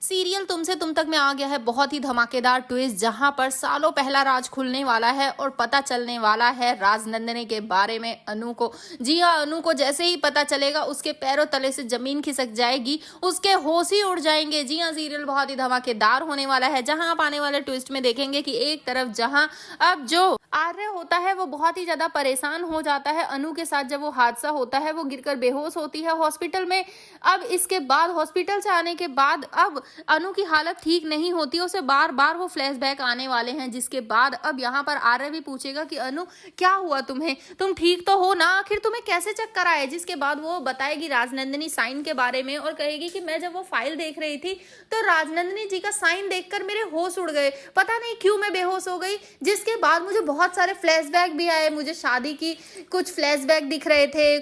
Serial तुमसे तुम तक में आ गया है बहुत ही धमाकेदार ट्विस्ट, जहां पर सालों पहला राज खुलने वाला है और पता चलने वाला है राजनंदिनी के बारे में अनु को। जी हाँ, अनु को जैसे ही पता चलेगा उसके पैरों तले से जमीन खिसक जाएगी, उसके होश ही उड़ जाएंगे। जी हाँ, सीरियल बहुत ही धमाकेदार होने वाला है, जहां आप आने वाले ट्विस्ट में देखेंगे कि एक तरफ जहां अब जो आर्य होता है वो बहुत ही ज्यादा परेशान हो जाता है अनु के साथ। जब वो हादसा होता है वो गिरकर बेहोश होती है हॉस्पिटल में। अब इसके बाद हॉस्पिटल से आने के बाद अब अनु की हालत ठीक नहीं होती, उसे बार बार वो फ्लैशबैक आने वाले हैं, जिसके बाद अब यहाँ पर आर्य भी पूछेगा कि अनु क्या हुआ तुम्हें, तुम ठीक तो हो ना, आखिर तुम्हें कैसे चक्कर आए। जिसके बाद वो बताएगी राजनंदिनी साइन के बारे में और कहेगी कि मैं जब वो फाइल देख रही थी तो राजनंदिनी जी का साइन देखकर मेरे होश उड़ गए, पता नहीं क्यों मैं बेहोश हो गई। जिसके बाद मुझे बहुत सारे फ्लैशबैक भी आए, मुझे शादी की कुछ फ्लैशबैक दिख रहे थे,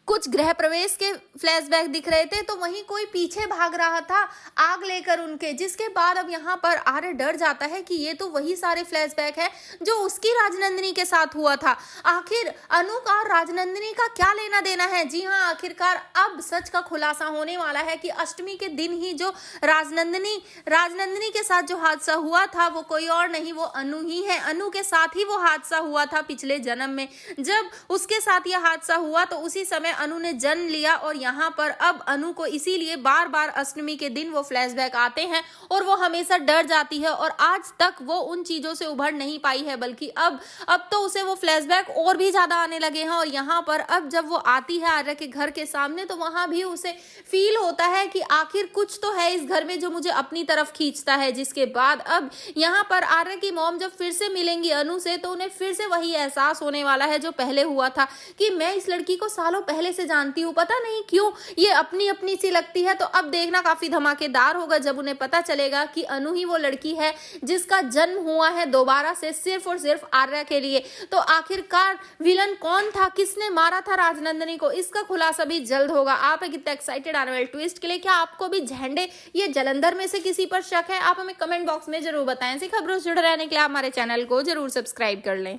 कुछ गृह प्रवेश के फ्लैशबैक दिख रहे थे, तो वहीं कोई पीछे भाग रहा था आग लेकर उनके। जिसके बाद अब यहाँ पर आर्य डर जाता है कि ये तो वही सारे फ्लैशबैक है जो उसकी राजनंदिनी के साथ हुआ था। आखिर अनु का और राजनंदिनी का क्या लेना देना है। जी हाँ, आखिरकार अब सच का खुलासा होने वाला है कि अष्टमी के दिन ही जो राजनंदिनी के साथ जो हादसा हुआ था वो कोई और नहीं, वो अनु ही है। अनु के साथ ही वो हादसा हुआ था पिछले जन्म में। जब उसके साथ यह हादसा हुआ तो उसी समय अनु ने जन्म लिया और यहाँ पर अब अनु को इसीलिए बार बार अष्टमी के दिन वो फ्लैशबैक आते हैं और वो हमेशा डर जाती है और आज तक वो उन चीजों से उभर नहीं पाई है, बल्कि अब तो उसे वो फ्लैशबैक और भी ज्यादा आने लगे हैं। और यहाँ पर अब जब वो आती है आर्य के घर के सामने तो वहां भी उसे फील होता है कि आखिर कुछ तो है इस घर में जो मुझे अपनी तरफ खींचता है। जिसके बाद अब यहाँ पर आर्य की मॉम जब फिर से मिलेंगी अनु से तो उन्हें फिर से वही एहसास होने वाला है जो पहले हुआ था कि मैं इस लड़की को सालों पहले से जानती हूँ, पता नहीं क्यों ये अपनी अपनी सी लगती है। तो अब देखना काफी धमाकेदार होगा जब उन्हें पता चलेगा कि अनु ही वो लड़की है जिसका जन्म हुआ है दोबारा से सिर्फ और सिर्फ आर्य के लिए। तो आखिरकार विलन कौन था, किसने मारा था राजनंदिनी को, इसका खुलासा भी जल्द होगा। आप कितना एक्साइटेड आने वाले ट्विस्ट के लिए? क्या आपको भी झंडे ये जलंधर में से किसी पर शक है? आप हमें कमेंट बॉक्स में जरूर बताएं। ऐसी खबरों से जुड़े रहने के लिए आप हमारे चैनल को जरूर सब्सक्राइब कर लें।